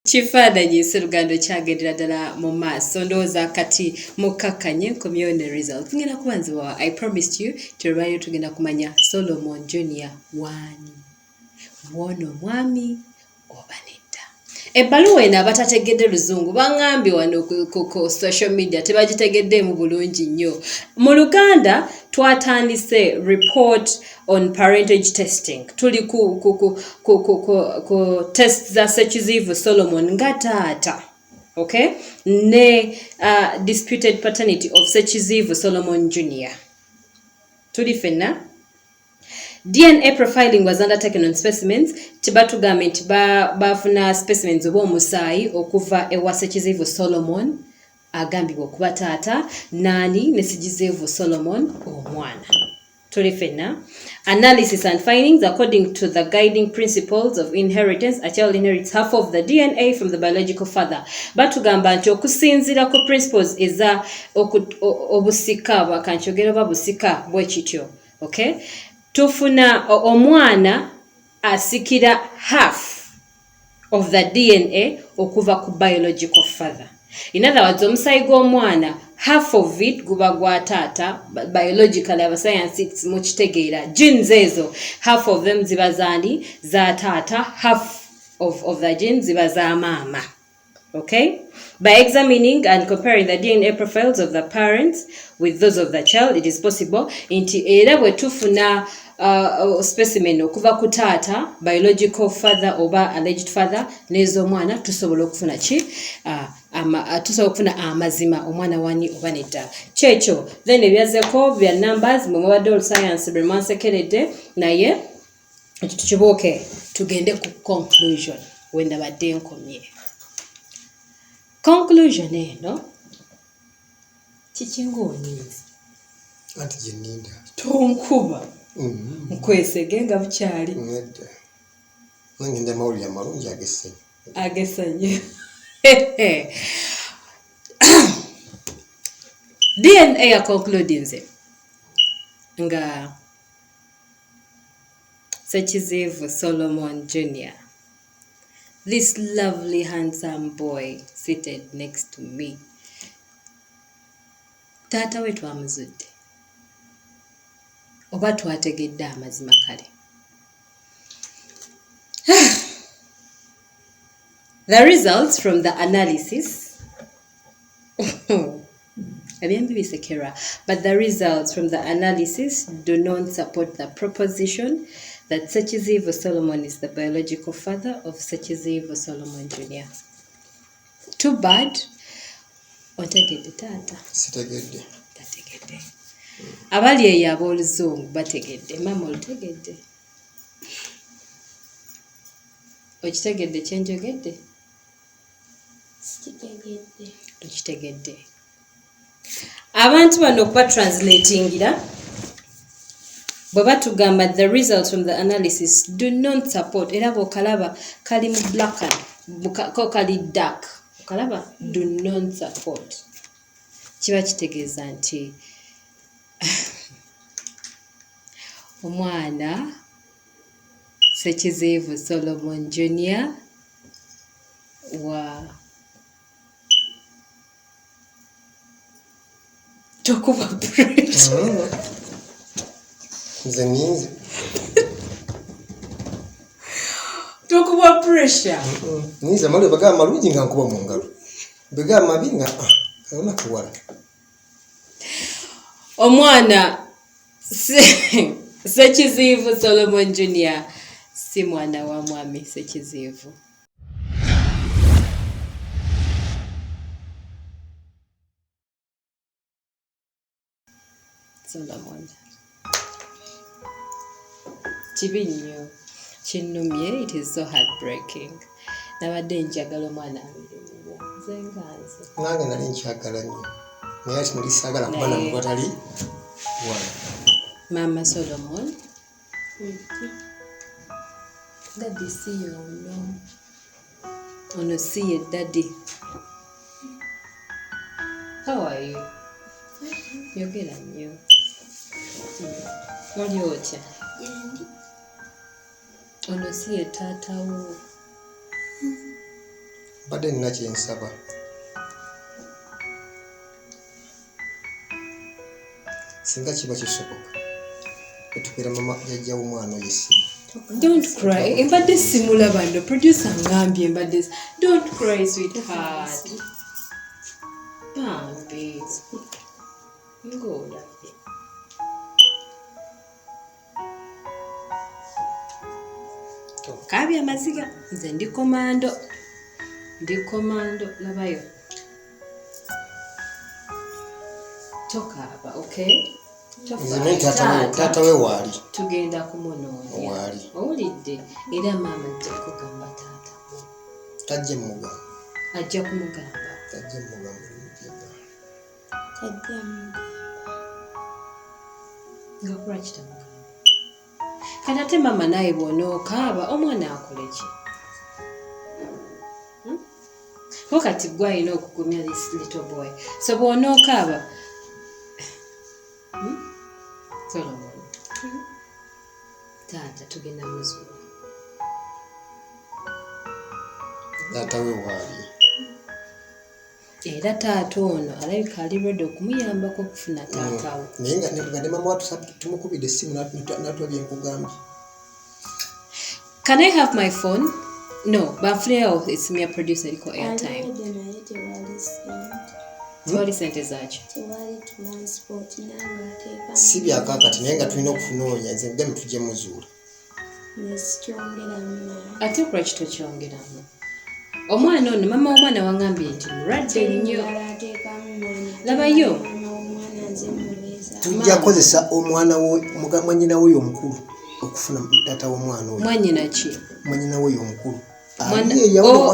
Kifaananyi Siluganda kyagendera ddala mu maaso ndowooza kati mukkakanye community results. Tugenda kubanziwa I promised you tulwayo tugenda kumanya Solomon Junior wani wono mwami oba nedda. Ebbaluwa eno abatategedde luzungu bangambye wano ku social media tebagitegeddeemu bulungi nnyo. Mu Luganda twatandise report on parentage testing. Tuli ku test za Sekizivu Solomon nga taata. Okay? Ne disputed paternity of Sekizivu Solomon Junior. Tuli fenna. DNA profiling was undertaken on specimens. Tibatugambye nti bafuna specimens obw'omusaayi okuva ewa Sekizivu Solomon agambibwa okuba taata nani ne Sekizivu Solomon omwana. Tuli fenna. Analysis and findings according to the guiding principles of inheritance, a child inherits half of the DNA from the biological father. Batugamba nti okusinziira ku principles eza obusika bakankyogera babusika bwe kityo. Okay? Tufuna omwana asikira half of the DNA okuva ku biological father. In other words, omusaayi gw'omwana half of it guba gwa taata, biologically abascientists mukitegeera genes ezo half of them ziba zani za taata, half of the genes ziba za maama. Okay? By examining and comparing the DNA profiles of the parents with those of the child, it is possible nti era bwe tufuna specimen okuva ku taata, biological father oba alleged father, n'ez'omwana tusobola okufuna ki? Tusobola okufuna amazima omwana wani oba nedda. Kyekyo then ebyazzeko bya numbers mwe mubadde olusayansi bwe mwansekeredde naye tukibooke tugende ku conclusion wenda badde nkomye. Conclusion eno kikingoonyiza anti gyeninda tonkuba nkwesege nga bukyali nedda nange nda mawulire amalungi agesanye DNA ya concludinze nga Sekizivu Solomon Junior, this lovely handsome boy seated next to me, taata we twamuzudde oba twategedde amazima kale. The results from the analysis but the results from the analysis do not support the proposition that Sekizivu Solomon is the biological father of Sekizivu Solomon Junior. Too bad. Otegedde taata. Sitegedde. Tategedde. Abali eyo ab'oluzungu bategedde. Mama olutegedde. Okitegedde kyenjogedde? Sikitegedde. Okitegedde. Abantu bano okuba translatingira bwe batugamba the results from the analysis do not support era bw'okalaba kali mu black ko kali dark okalaba do not support kiba kitegeeza nti omwana Sekizivu Solomon Junior wa tokuba pressure nze ninze tokuba pressure ninze amali bagamba malungi nga nkuba mu ngalo bagamba mabi nga kalona kuwala omwana Sekizivu Solomon Junior si mwana wa mwami Sekizivu. Solomon kibi nnyo kinnumye, it is so heartbreaking. Nabadde njagala omwana abiri nze nganze nange nali nkyagala nnyo naye ati nali saagala kuba namuntu atali wala. Mama Solomon daddy si ono si ye daddy. How are you? Yogera nnyo. Oli otya? Ono si ye taata wo. Badde nina kye nsaba. Singa kiba kisoboka etubeera mama jajja w'omwana oyo essimu. Don't cry. Embadde simulaba ndo producer ngambye embadde. Don't cry sweetheart. Bambi. Ngola. Kabi amaziga nze ndi komando. Ndi komando labayo. Tokaaba, okay? Nze taata we waali. Tugenda kumunoonya. Waali. Owulidde era maama ajja kugamba taata. Tajja mugamba. Ajja kumugamba. Tajja mugamba. Tajja mugamba. Nga kulwaki tamugamba? Kati ate maama naye bw'onookaaba omwana akole ki? Ko kati gwe alina okugumya this little boy. So bw'onookaaba Solomon. Taata tugenda muzuula. Taata we waali. Era taata ono alabika ali ready okumuyambako okufuna taatawo. Naye nga ne mama watusaba tumukubidde essimu n'atuwa bye nkugambye. Can I have my phone? No, banfuneyo esimu ya producer eriko airtime. Naye tewali ssente. Tewali ssente zaaki? Tewali transport nange ateeka. Si byakakati naye nga tulina okufunoonya nze mugambye tujje muzuula. Nesikyongeramu naye. Ate kulwaki tokyongeramu? Omwana ono mama w'omwana wangambye nti mulwadde nnyo. Labayo. Tujja kukozesa omwana mwanyina we omukulu okufuna taata w'omwana oyo. Mwanyina ki? Mwanyina we omukulu.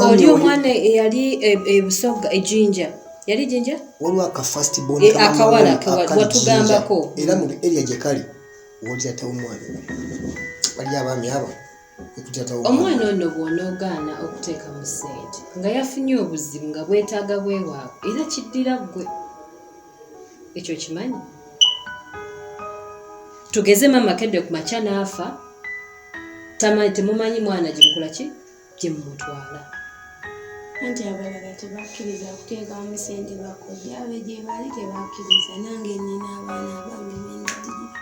Oli omwana eyali ebusoga ejjinja. Yali jinja? Waliwo aka first born akawala watugambako. Era mu area gye kali wali taata w'omwana. Bali abaami abo. Omwana ono bw'onoogaana okuteeka mu ssente nga yafunye obuzibu nga bwetaaga bwewaabwe era kiddira ggwe. Ekyo kimanyi? Tugeze mama kedde ku makya n'afa. Temumanyi mwana gye mukola ki? Gye mumutwala. Anti abalala tebakkiriza kuteekamu ssente bakojja abe gye bali tebakkiriza nange nina abaana abange bendagirira.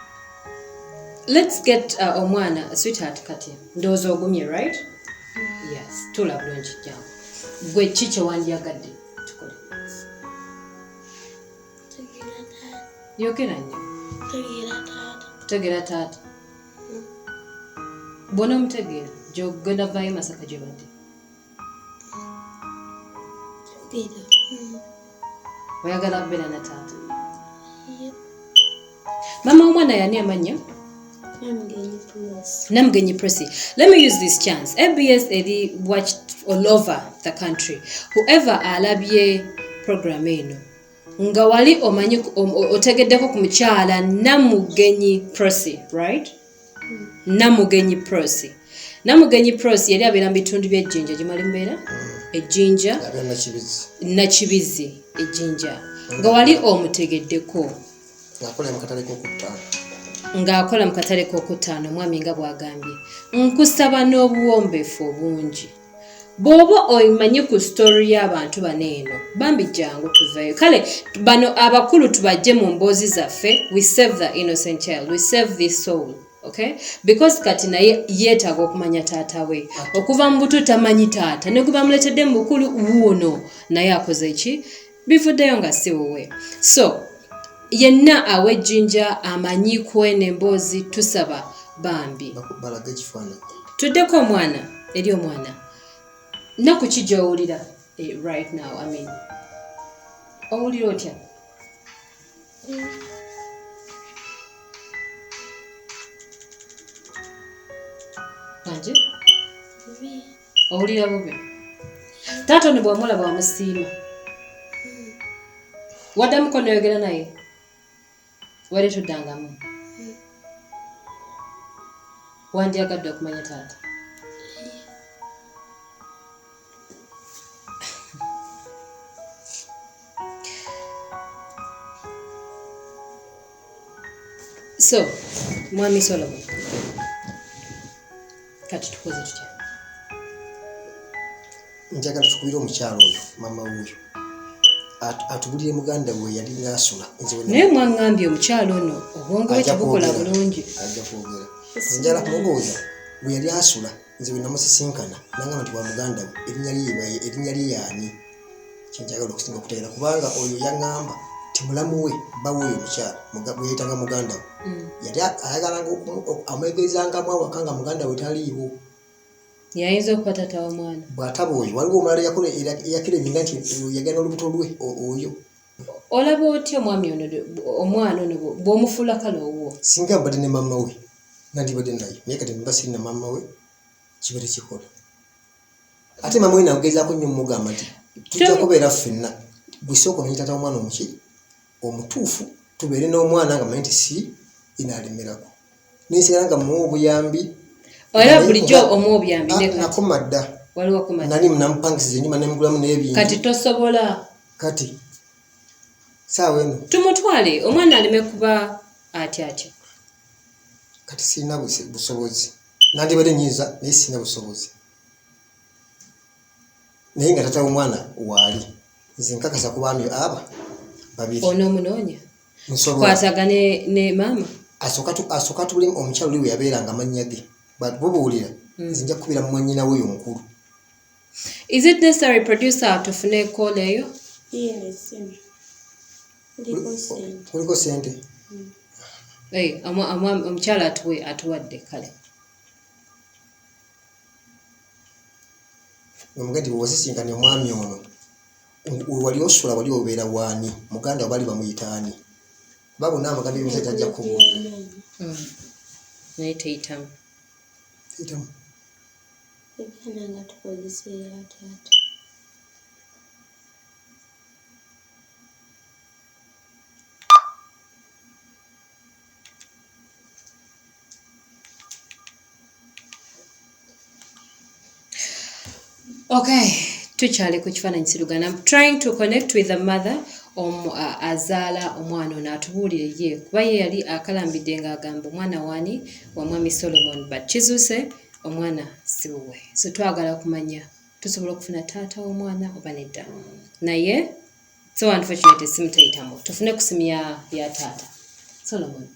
Let's get omwana sweetheart kati. Ndowooza ogumye right? Yes. Tula bulungi jjangu. Gwe ki kye wandyagadde tukole? Yogera nnyo. Kutegeera taata. Bw'onoomutegeera gy'ogenda vaayo Masaka gye badde. Oyagala kubeera na taata. Mama w'omwana yani amannya? Namugenyi Pressy. Let me use this chance. ABS eri watched all over the country. Whoever alabye program eno nga wali omanyi otegeddeko ku mukyala Namugenyi Pressy, right? Namugenyi Pressy. Namugenyi Pressy yali abeera mu bitundu by'ejjinja gye mwali mubeera? Ejjinja Nakibizi ejjinja. Nga wali omutegeddeko ng'akola mu katale k'okutaano mwami nga bw'agambye. Nkusaba n'obuwombeefu obungi. Bw'oba oyimanyi ku story y'abantu bano eno, bambi jangu tuveeyo. Kale bano abakulu tubajje mu mboozi zaffe. We save the innocent child. We save this soul. Okay? Because kati naye yeetaaga okumanya taata we. Okuva mu buto tamanyi taata. Ne gwe bamuleetedde mu bukulu wuuno naye akoze ki? Bivuddeyo nga si wuwe. So, yenna aw'ejjinja amanyi kwene emboozi tusaba bambi. Tuddeko omwana eri omwana. Naku ki gy'owulira right now? I mean, owulira otya? Anje? Owulira bubi? Taata ono bw'omulaba wamusiima. Waddamuko n'oyogera naye? Wali tuddangamu? Wandyagadde okumanya taata? So, Mwami Solomon, kati tukoze tutya? njagala tukubire omukyalo oyo mama wuyo atubulire muganda we yali ngaasula naye mwaŋŋambye omukyalo ono obwongo bwe tebukola bulungi ajja kwogera njala kumugooza bwe yali asula nze we namusisinkana nangamba nti wa muganda we erinnya lye yaani kyenjagala okusinga okutegeera kubanga oyo yaŋŋamba ti mulamu we bawe oyo omukyala bwe yayitanga muganda we yali ayagalanga amwegezangamu awaka nga muganda we taliiwo yayinza okuba taata w'omwana bw'ataba oyo waliwo omulala yakireminga nti yagenda olubuto lwe oyo olaba otya omwami ono omwana ono bw'omufuula kale owuwo singa mbadde ne mama we nandibadde naye naye kati mba siri na mama we kiba tekikola ate mama we nagezaako nnyo mugamba nti tujja kubeera ffenna bwisooka naye taata w'omwana omuki omutuufu tubeere n'omwana nga manyi nti si inaalemerako nesigala nga muwa obuyambi era bulijjo omwobuyambi nakoma dda nali namupangisiza ennyuma nemugulamu n'ebintu kati tosobola kati saawa eno tumutwale omwana aleme kuba atya kati sirina busobozi nandibadde nyinza naye sirina busobozi naye nga tata w'omwana waali nze nkakasa ku baami aba babiri onoomunoonya kwatagane ne maama asooka tubule omukyalo oli we yabeeranga amannya ge bubuulira nze nja kukubira mu mwannyina we oyo omukulu is it necessary producer tufune ekola eyo kuliko sente omukyala atuwadde kale omuga nti bwewasisinkanye omwami ono wali osula wali obeera waani muganda we bali bamuyitaani babona amagambo ebimisa tajja kubuulira naye teyitamu nga tukozesa eyataata okay tukyali ku kifaananyi Siluganda. I'm trying to connect with the mother azaala omwana ono atubuulire ye kuba ye yali akalambidde ng'agamba omwana waani wa mwami Solomon but kizuuse omwana si wuwe so twagala kumanya tusobola okufuna taata w'omwana oba nedda naye so unfortunately simu tayitamu tufune ku simu ya taata Solomon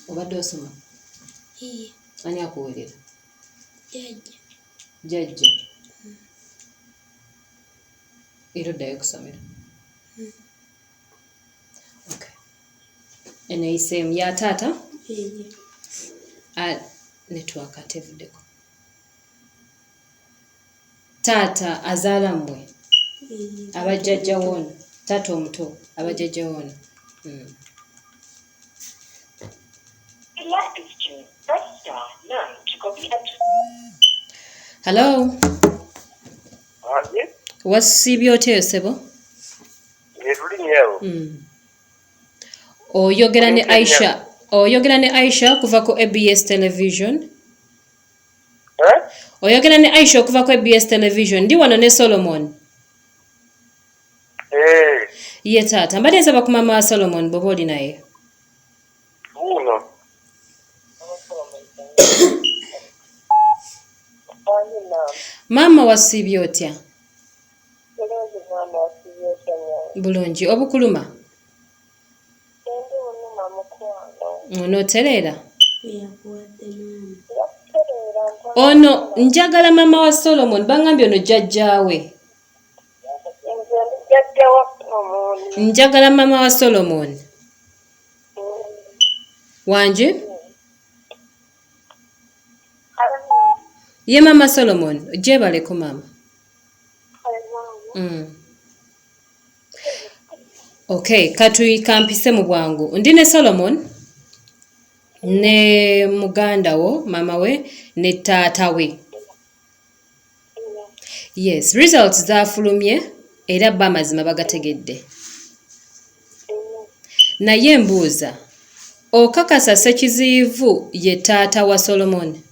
obadde osoma ani akuweerera jjajja era oddayo kusomera okay eneiseemu ya taata network atevuddeko taata azaala mmwe abajjajja woona taata omuto abajjajja woona hello wasiibye otya sebo oyogera ne Aisha kuva ku ABS television oyogera ne Aisha okuva ku ABS television ndi wano ne Solomon ye taata mbadde nsaba ku mama wa Solomon bw'oba oli naye maama wasiibye otya bulungi obukuluma onootereera ono njagala mama wa Solomon bangambye ono jjajjaawe njagala mama wa Solomon wanje ye mama Solomon gyebaleko mama okay kampise mu bwangu ndi ne Solomon ne muganda wo mama we ne taata we yes results zaafulumye era bba amazima bagategedde naye mbuuza okakasa Ssekiziivu ye taata wa Solomon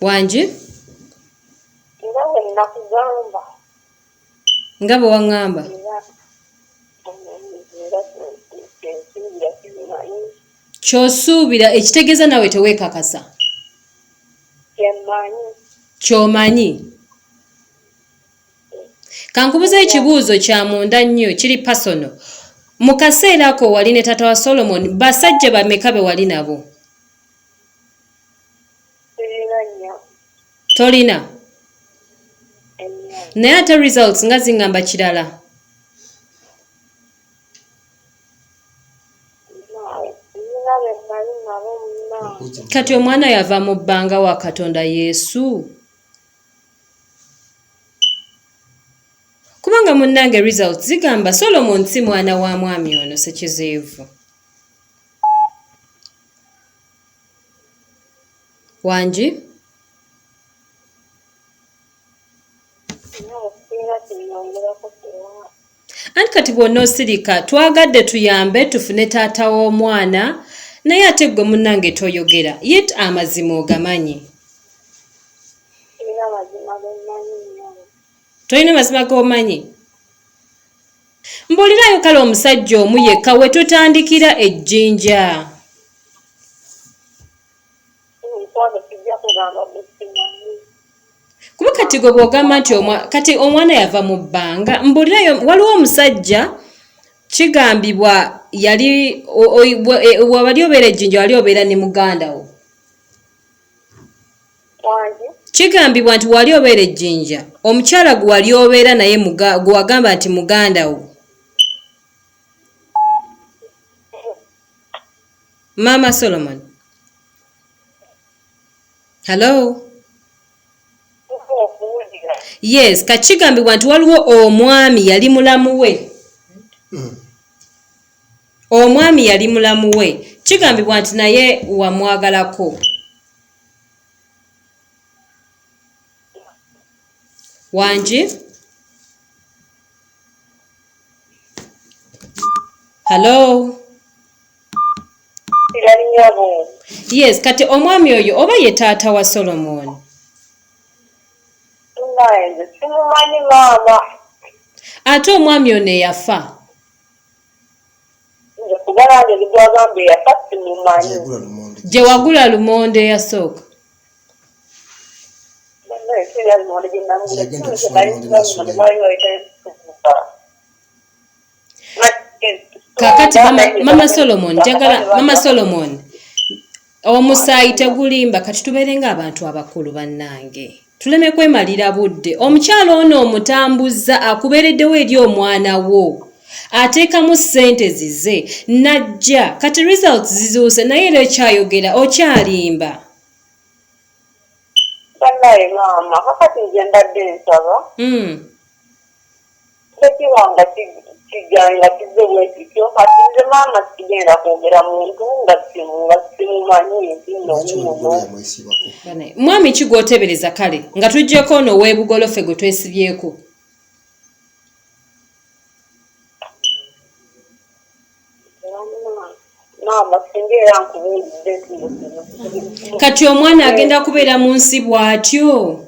wanje nga bwe waŋŋamba ky'osuubira ekitegeeza nawe teweekakasa Ky'omanyi. Kankubuza ekibuuzo kya munda nnyo kiri personal. Mu kaseera ako wali ne taata wa Solomon basajja bameka be wali nabo? Tolina? Naye ate results nga zingamba kirala. Kati omwana yava mu bbanga wa Katonda Yesu. Kubanga munnange results zigamba Solomon si mwana wa mwami ono Sekizeevu. Wangi? Anti kati bwonna osirika twagadde tuyambe tufune taata w'omwana naye ate gwe munnange toyogera yet amazima ogamanyi. Tolina mazima g'omanyi? Mbuulirayo kale omusajja omu yekka we tutandikira ejjinja. Kuba kati gwe bw'ogamba nti kati omwana yava mu bbanga, mbuulirayo waliwo omusajja kigambibwa yali wabali obeera ejjinja wali obeera ne muganda wo. Kigambibwa nti wali obeera ejjinja omukyala gwe wali obeera naye gwe wagamba nti muganda wo. Mama Solomon. Hello? Yes, kachigambibwa nti waliwo omwami yali mulamu we. Omwami yali mulamu we. Kigambibwa nti naye wamwagalako. Wangi? Hello? Yes, kati omwami oyo oba ye taata wa Solomon? Ate omwami ono eyafa? Gye wagula lumonde eyasooka? Kakati Mama Solomon, Mama Solomon, omusaayi tegulimba kati tubeere ng'abantu abakulu bannange. Tuleme kwemalira budde. Omukyalo ono omutambuza akubeereddewo eri omwana wo. Ateekamu ssente zize najja kati results zizuuse naye era ekyayogera okyalimba. Banaye maama kakati nze mbadde nsaba. Tekiwanga kiganga kizze bwekityo kati nze maama sigenda kwogera muntu nga simumanyi ntinoomuno. Mwami ki gw'otebereza kale nga tuggyeko ono ow'ebugolofe gwe twesibyeko? Kati omwana agenda kubeera mu nsi bw'atyo.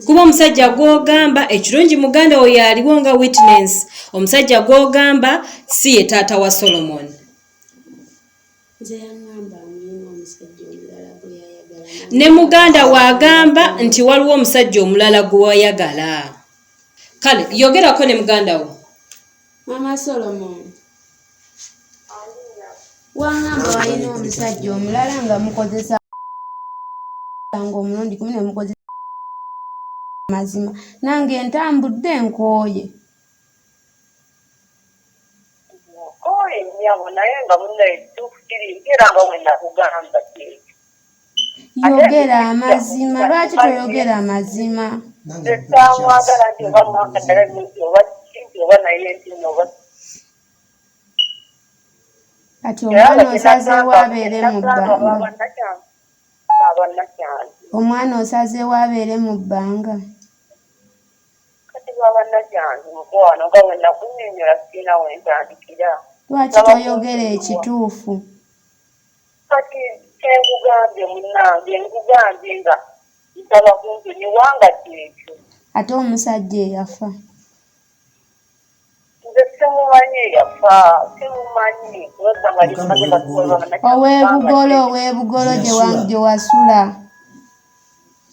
Kuba omusajja gw'ogamba ekirungi muganda we yaliwo nga witness. Omusajja gw'ogamba si ye taata wa Solomon. Ne muganda w'agamba nti waliwo omusajja omulala gwe wayagala. Kale yogerako ne muganda wo. Mama Solomon. Wangamba walina omusajja omulala nga mukozesa nga omulundi gumu ne mukozesa mazima nange ntambudde nkooye. Yogera amazima. Lwaki toyogera amazima? Kati omwana osazeewo abeere mu bbanga. Omwana osazeewo abeere mu bbanga. Lwaki toyogera ekituufu? Kati kyengugambye munnange nkugambye nga nsaba kuntunyiwanga kyekyo. Ate omusajja eyafa? Nze simumanyi eyafa, simumanyi. Oweebugolo gye wasula.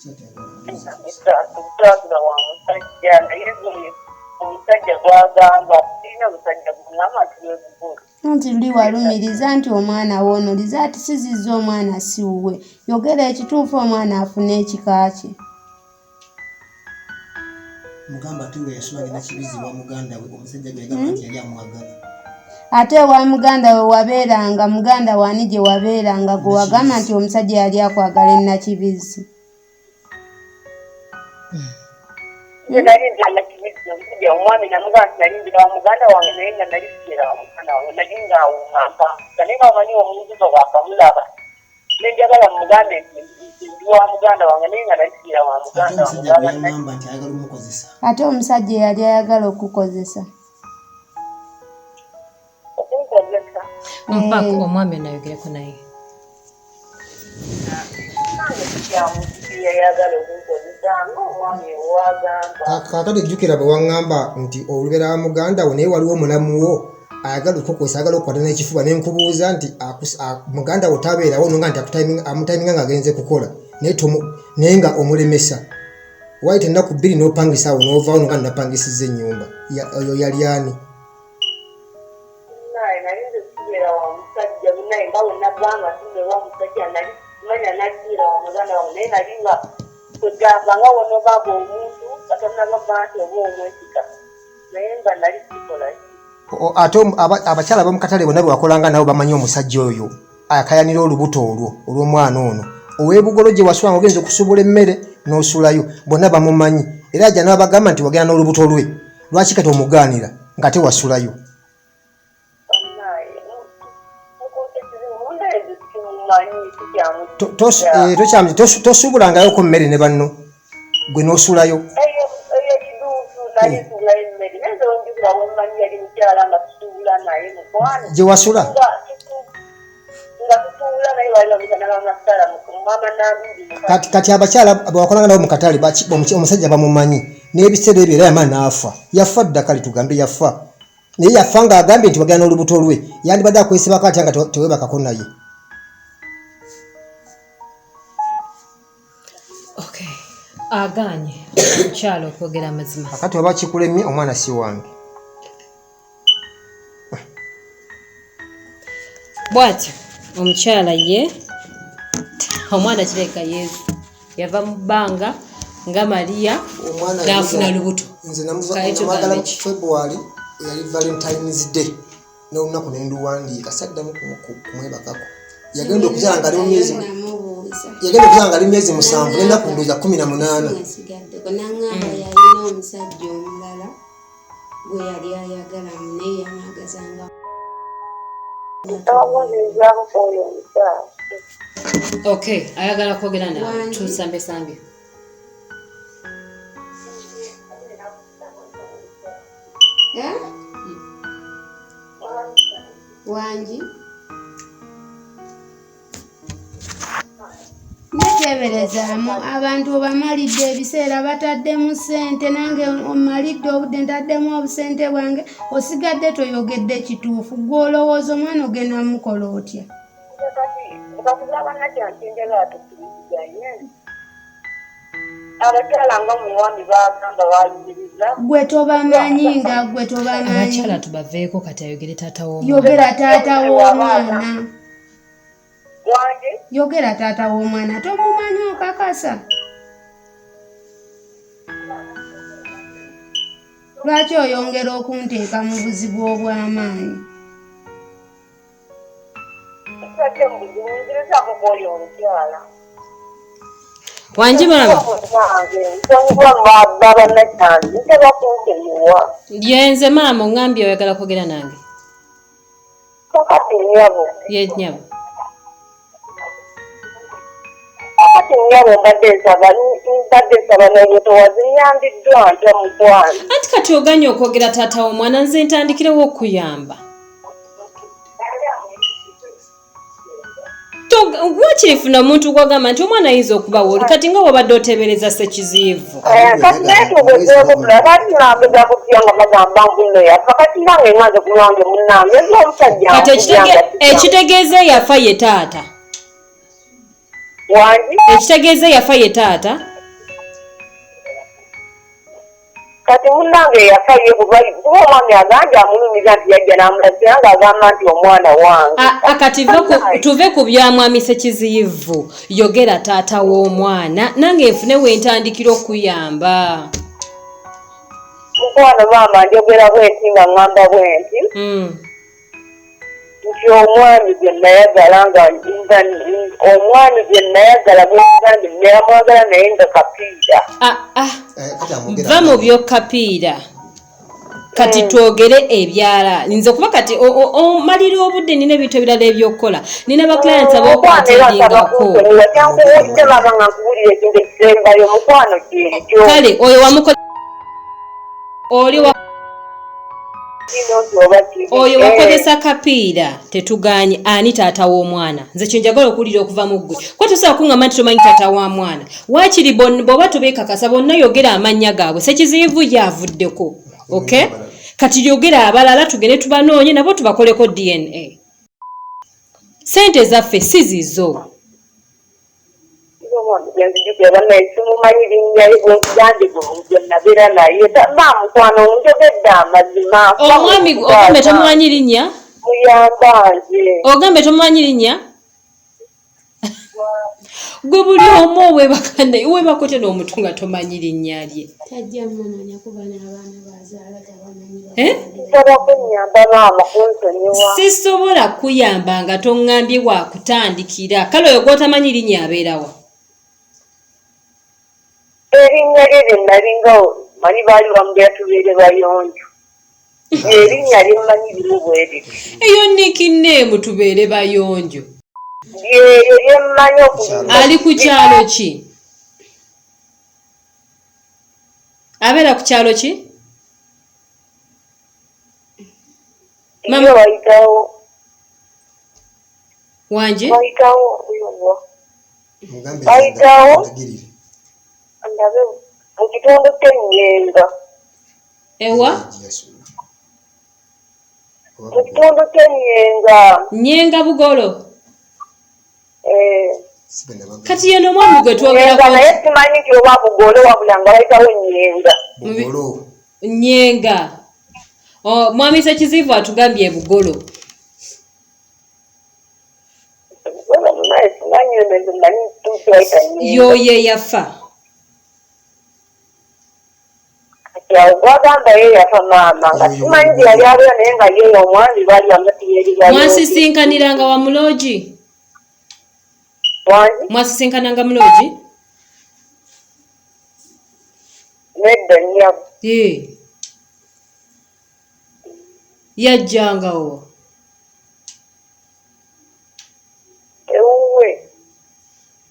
Tutagira wa musajja naye omusajja gwagamba sirina musajja gungamba tuwebugulu. Anti luli walumiriza nti omwana woonuliza ati sizizza omwana siwuwe. Yogera ekituufu omwana afune ekika kye. Mugamba ati we yasula ngenda kibizi wa muganda we omusajja gwe yagamba nti yali amwagala. Ate wa muganda we wabeeranga muganda wani gye wabeeranga gwe wagamba nti omusajja yali akwagala ennakibizi. Nali kibizi omusajja omwami namugamba nti nalindira wa muganda wange naye nga nali sigera wa muganda wange nali ngaawuuma mpampuka naye nga omanyi omuntu bwakamulaba nenjagala mugambe nti ndi wa muganda wange naye nga nali sigera wa muganda wange. Ate omusajja yali ayagala okukozesa. Mpaka omwami nayogereko naye. Kakati jjukira bwe waŋŋamba nti olubeera wa muganda wo naye waliwo omulamu wo ayagala okukozesa ayagala okukwata n'ekifuba ne nkubuuza nti muganda wo tabeerawo no nga nti amutayiminga ng'agenze kukola naye nga omulemesa wayita ennaku 2 n'opangisa awo n'ovaawo no nga napangisizza ennyumba oyo yali ani? Ate abakyala b'omukatale bonna bwe wakolanga nabo bamanyi omusajja oyo akayanira olubuto olwo olw'omwana ono ow'ebugolo gye wasula ng'ogenza okusuubula emmere n'osulayo bonna bamumanyi era ajja n'abagamba nti wagenda n'olubuto lwe lwaki kati omugaanira nga tewasulayo? Tosuubulangayo ku mmere ne banno gwe n'osulayo. Gye wasula kati abakyala bwewakolanga nabo mu katale omusajja bamumanyi n'ebiseera ebyo era yama n'afa. Yafa dda kale tugambe yafa naye yafa ng'agambye nti wagenda n'olubuto lwe yandibadde akwesibako atya nga tewebakako naye. Aganye omukyala okwogera amazima. Akati oba kikulemye omwana si wange. Bwatyo omukyala ye omwana kireka Yesu yava mu bbanga nga Maria n'afuna lubuto. Nze namwagala mu February yali Valentine's Day n'olunaku ne nduwandiika saddamu kumwebakako. Yagenda okuzaala nga ali mu myezi musanvu n'ennaku ndowooza 18. N'aŋŋamba yalina omusajja omulala gwe yali ayagala naye yamwagazanga. Okay, ayagala kwogera nawe tusambe. Wangi neteberezaamu abantu obamalidde ebiseera bataddemu ssente nange omalidde obudde ntaddemu obusente bwange osigadde toyogedde kituufu gw'olowooza omwana ogenda mukola otya? Gwe tobamanyi nga gwe tobamanyi. Abakyala tubaveeko kati ayogere taata w'omwana. Yogera taata w'omwana. Yogera taata w'omwana tomumanyi okakasa. Lwaki oyongera okunteeka mu buzibu obw'amaanyi? Wangi mama. Yenze mama ongambye oyagala kwogera nange. Ye nyabo. Ati kati oganye okwogera taata w'omwana nze ntandikirewo okuyamba. Wakirifuna omuntu gwagamba nti omwana ayinza okubawo oli kati nga wabadde oteebereza ssekiziivu. Kati ekitegeeza yafa ye taata. Ekitegeeza yafa ye taata kati munnange yafaye kuba omwami aganja amulumiza nti yajja n'amulagira ng'agamba nti omwana wange. Kati tuve ku bya mwami Sekiziyivu, yogera taata w'omwana nange nfune wentandikira okuyamba. Mukwano maama njogera bwenti nga ŋŋamba bwenti nti omwami gwe nayagala omwami gwe nayagala bwega ndi nayamwagala naye nga kapiira. Va mu by'okapiira kati twogere ebyala nze kuba kati omalira obudde nina ebintu ebirala ebyokukola nina baclients abokwateringako kale oyo wamukola oyo wakozesa kapiira tetuganye ani taata w'omwana nze kyenjagala okuwulira okuva mu ggwe kwa tosaba kuŋŋamba nti tomanyi taata wa mwana waakiri bw'oba tobeekakasa bonna yogera amannya gaabwe Sekiziyivu yavuddeko okay kati yogera abalala tugende tubanoonye nabo tubakoleko DNA. Sente zaffe si zizo. Omwami ogambe tomumanyi linnya? Ogambe tomumanyi linnya? Gwe buli omu owebakane webakote n'omuntu nga tomanyi linnya lye. Sisobola kuyamba nga toŋŋambye wa kutandikira. Kale oyo gw'otamanyi linnya abeerawa? Erinnya lye lye nalinga manyi baali bamugera tubeere bayonjo. Erinnya lye mmanyi limu bwe liti. Eyo nickname tubeere bayonjo. Ali ku kyalo ki? Abeera ku kyalo ki? Mama wayitawo. Wanje? Wayitawo. Wayitawo. Ndabe mu kitundu ky'Ennyenga. Ewa? Mu kitundu ky'Ennyenga. Nnyenga Bugolo. Kati yeno mwami gwe twogerako naye simanyi nti oba Bugolo wabula nga bayitawo Nnyenga. Nnyenga. Mwami Sekiziyivu atugambye Bugolo. Yoye yafa. Gwagamba ye yafa maama nga simanyi nti yali abeera naye nga ye omwami baali bamatiyeri mwasisinkaniranga wa muloogi? Mwasisinkananga muloogi? Nedda nnyabo. Yajjangawo?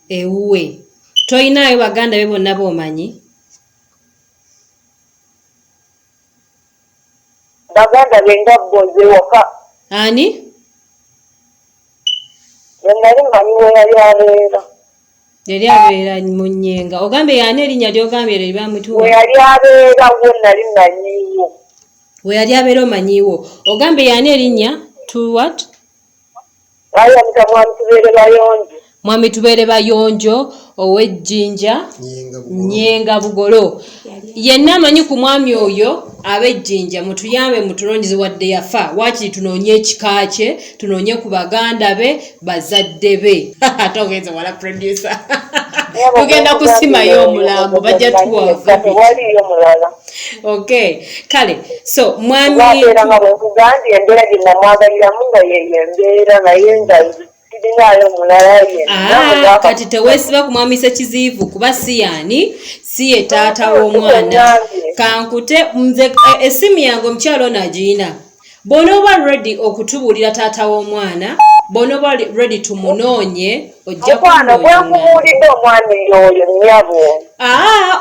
Ewuwe. Toyinaayo baganda be bonna b'omanyi? Baganda benga bonze waka. Ani? Nali manyi we yali abeera. Yali abeera mu Nnyenga. Ogambe y'ani erinnya ly'ogambye eryo libamutuwa? We yali abeera wo nali manyiwo. We yali abeera omanyiwo. Ogambe y'ani erinnya? To what? Ayamika mwami tubeere bayonjo. Mwami tubeere bayonjo ow'Ejjinja Nnyenga Bugolo. Yenna amanyi ku mwami oyo ab'Ejjinja mutuyambe mutulonjeze wadde yafa waakiri tunoonye ekika kye tunoonye ku baganda be bazadde be. Ate ogenze wala producer. Tugenda kusimayo omulambo bajja tuwava. Okay kale so mwami embeera gye namwagaliramu nga yeyembeera naye nga kati teweesiba ku mwami Sekiziyivu kuba si yaani si ye taata w'omwana. Kankute nze essimu yange omukyalo ono agiina. Bw'onooba ready okutubuulira taata w'omwana, bw'onooba ready tumunoonye ojja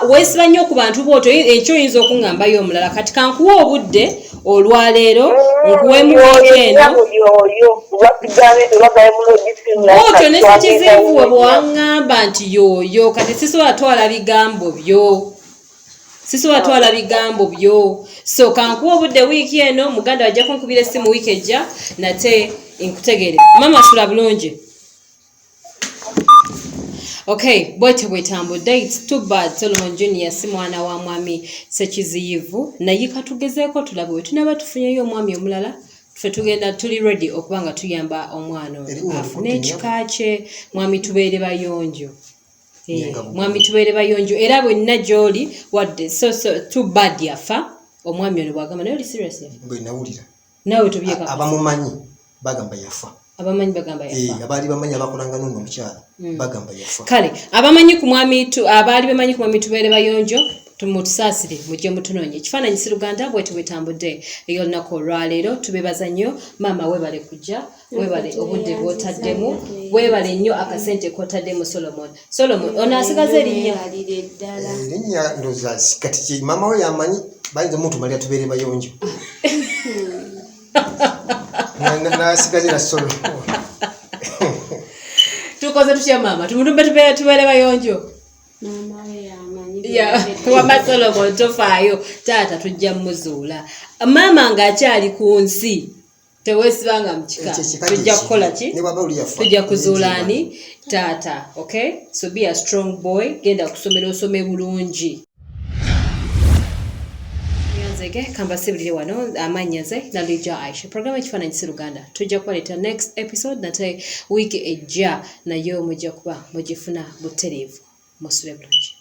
weesiba nnyo ku bantu booto ekyo oyinza okuŋŋambayo omulala kati kankuwa obudde olwaleero nkuweemu wooto eno otyo ne Sekiziyivu we bwewaŋŋamba nti yooyo kati sisobola twala bigambo byo. So kankuwa obudde wiiki eno muganda wajja kunkubira essimu wiiki ejja nate nkutegere. Mama sula bulungi. Okay, bwete bwetambudde, it's too bad Solomon Junior si mwana wa mwami Ssekiziyivu naye katugezeeko tulabe we tunaba tufunyeyo omwami omulala ffe tugenda tuli ready okuba nga tuyamba omwana ono afune ekika kye mwami tubeere bayonjo. Mwami tubeere bayonjo era bwenna gy'oli wadde so too bad yafa omwami ono bwagamba naye oli serious yafa bwe nawulira naawe tobyeka abamumanyi bagamba yafa abamanyi bagamba yafa abaali bamanyi abakolanga n'ono omukyala bagamba yafa kale abamanyi ku mwami abaali bamanyi ku mwami tubeere bayonjo tumutusaasire mujje mutunoonye ekifaananyi Siluganda bwete bwetambudde ey'olunaku olwaleero tubeebaza nnyo maama weebale kujja weebale obudde bw'otaddemu weebale nnyo akasente k'otaddemu Solomon ono asigaze erinnya ndowooza kati maama we yamanyi bayinza mutumalira tubeere bayonjo nasigaze na Solomon tukoze tutya maama tumudumbe tubeere bayonjo wama Solomon tofaayo taata tujja muzuula maama ng'akyali ku nsi teweesibanga mu kika tujja kukola ki tujja kuzuula ani taata. Okay, so be a strong boy, genda kusomera osome bulungi. Nzege kambasibulire wano amannya ze Nalija Aisha. Programu ekifaananyi Siluganda tujja kuleeta next episode nate wiiki ejja nayo mujja kuba mugifuna butereevu. Musule bulungi.